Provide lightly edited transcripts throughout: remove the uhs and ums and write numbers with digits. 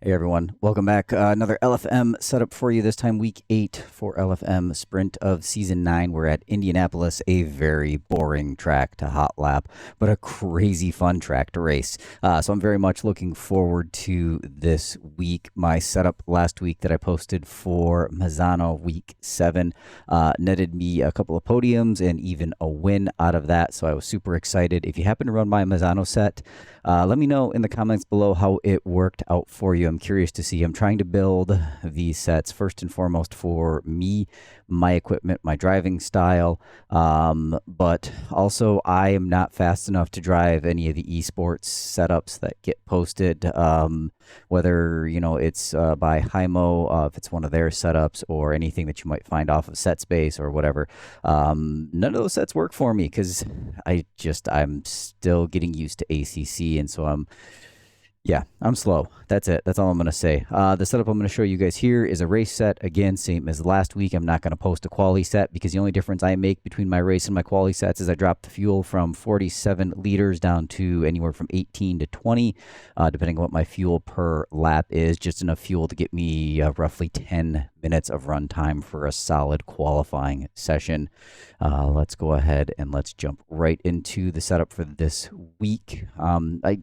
Hey everyone, welcome back. Another LFM setup for you, this time week 8 for LFM Sprint of Season 9. We're at Indianapolis, a very boring track to hot lap, but a crazy fun track to race. So I'm very much looking forward to this week. My setup last week that I posted for Mazzano week 7 netted me a couple of podiums and even a win out of that, so I was super excited. If you happen to run my Mazzano set, let me know in the comments below how it worked out for you. I'm curious to see. I'm trying to build these sets first and foremost for me, my equipment, my driving style, but also I am not fast enough to drive any of the esports setups that get posted, whether it's by Hymo, if it's one of their setups, or anything that you might find off of SetSpace or whatever. None of those sets work for me because I'm still getting used to ACC, and so I'm slow. That's it. That's all I'm going to say. The setup I'm going to show you guys here is a race set. Again, same as last week. I'm not going to post a quali set because the only difference I make between my race and my quali sets is I drop the fuel from 47 liters down to anywhere from 18 to 20, depending on what my fuel per lap is. Just enough fuel to get me roughly 10 minutes of run time for a solid qualifying session. Let's go ahead and let's jump right into the setup for this week. I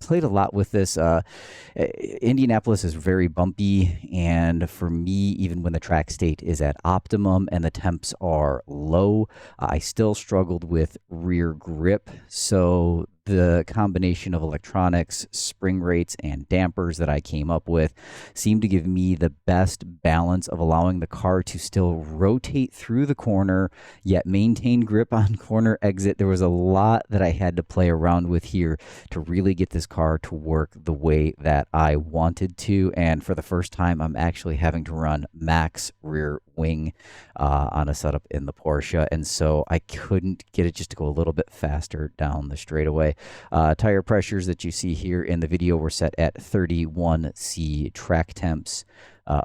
played a lot with this. Indianapolis is very bumpy, and for me, even when the track state is at optimum and the temps are low, I still struggled with rear grip. So the combination of electronics, spring rates, and dampers that I came up with seemed to give me the best balance of allowing the car to still rotate through the corner, yet maintain grip on corner exit. There was a lot that I had to play around with here to really get this car to work the way that I wanted to. And for the first time, I'm actually having to run max rear wing on a setup in the Porsche. And so I couldn't get it just to go a little bit faster down the straightaway. Tire pressures that you see here in the video were set at 31C track temps.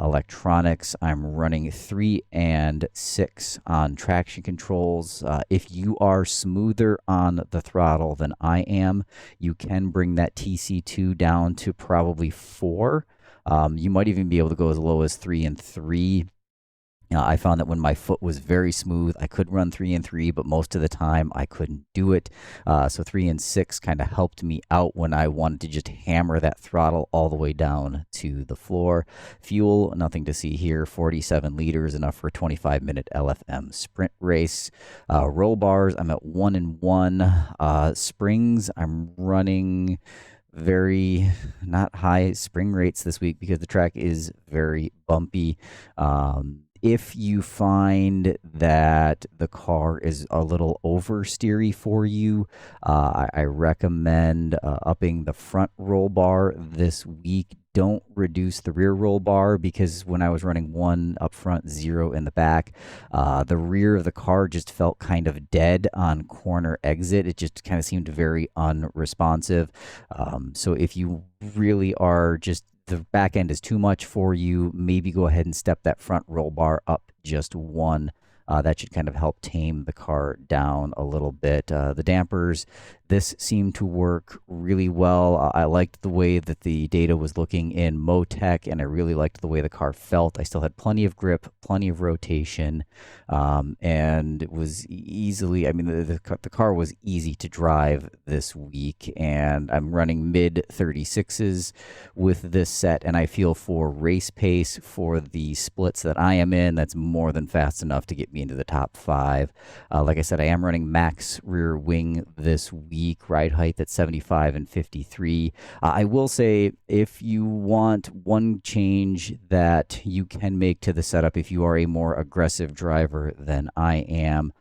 Electronics, I'm running 3 and 6 on traction controls. If you are smoother on the throttle than I am, you can bring that TC2 down to probably 4. You might even be able to go as low as 3 and 3. I found that when my foot was very smooth, I could run 3 and 3, but most of the time I couldn't do it. So 3 and 6 kind of helped me out when I wanted to just hammer that throttle all the way down to the floor. Fuel, nothing to see here. 47 liters, enough for a 25-minute LFM sprint race. Roll bars, I'm at 1 and 1. Springs, I'm running very not high spring rates this week because the track is very bumpy. If you find that the car is a little oversteery for you, I recommend upping the front roll bar this week. Don't reduce the rear roll bar because when I was running 1 up front, 0 in the back, the rear of the car just felt kind of dead on corner exit. It just kind of seemed very unresponsive. So if you really are just the back end is too much for you, maybe go ahead and step that front roll bar up just 1. That should kind of help tame the car down a little bit. The dampers, this seemed to work really well. I liked the way that the data was looking in Motec, and I really liked the way the car felt. I still had plenty of grip, plenty of rotation, and it was easily, I mean, the car was easy to drive this week, and I'm running mid 36s with this set, and I feel for race pace for the splits that I am in, that's more than fast enough to get me into the top 5. Like I said, I am running max rear wing this week, ride height at 75 and 53. I will say, if you want one change that you can make to the setup, if you are a more aggressive driver than I am,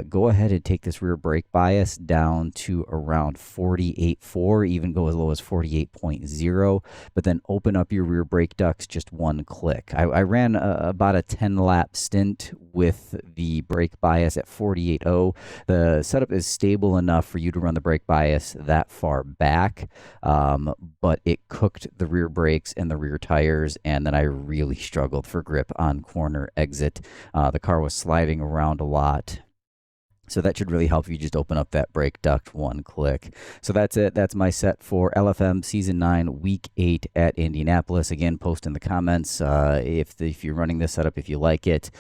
go ahead and take this rear brake bias down to around 48.4, even go as low as 48.0, but then open up your rear brake ducts just 1 click. I ran about a 10-lap stint with the brake bias at 48.0. The setup is stable enough for you to run the brake bias that far back, but it cooked the rear brakes and the rear tires, and then I really struggled for grip on corner exit. The car was sliding around a lot. So that should really help if you just open up that brake duct one click. So that's it. That's my set for LFM Season 9, Week 8 at Indianapolis. Again, post in the comments if you're running this setup, if you like it.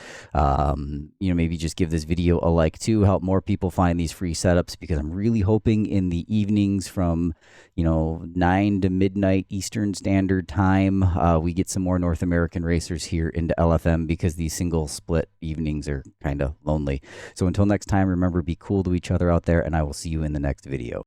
Maybe just give this video a like too. Help more people find these free setups, because I'm really hoping in the evenings from 9 to midnight Eastern Standard Time, we get some more North American racers here into LFM, because these single split evenings are kind of lonely. So until next time, remember, be cool to each other out there, and I will see you in the next video.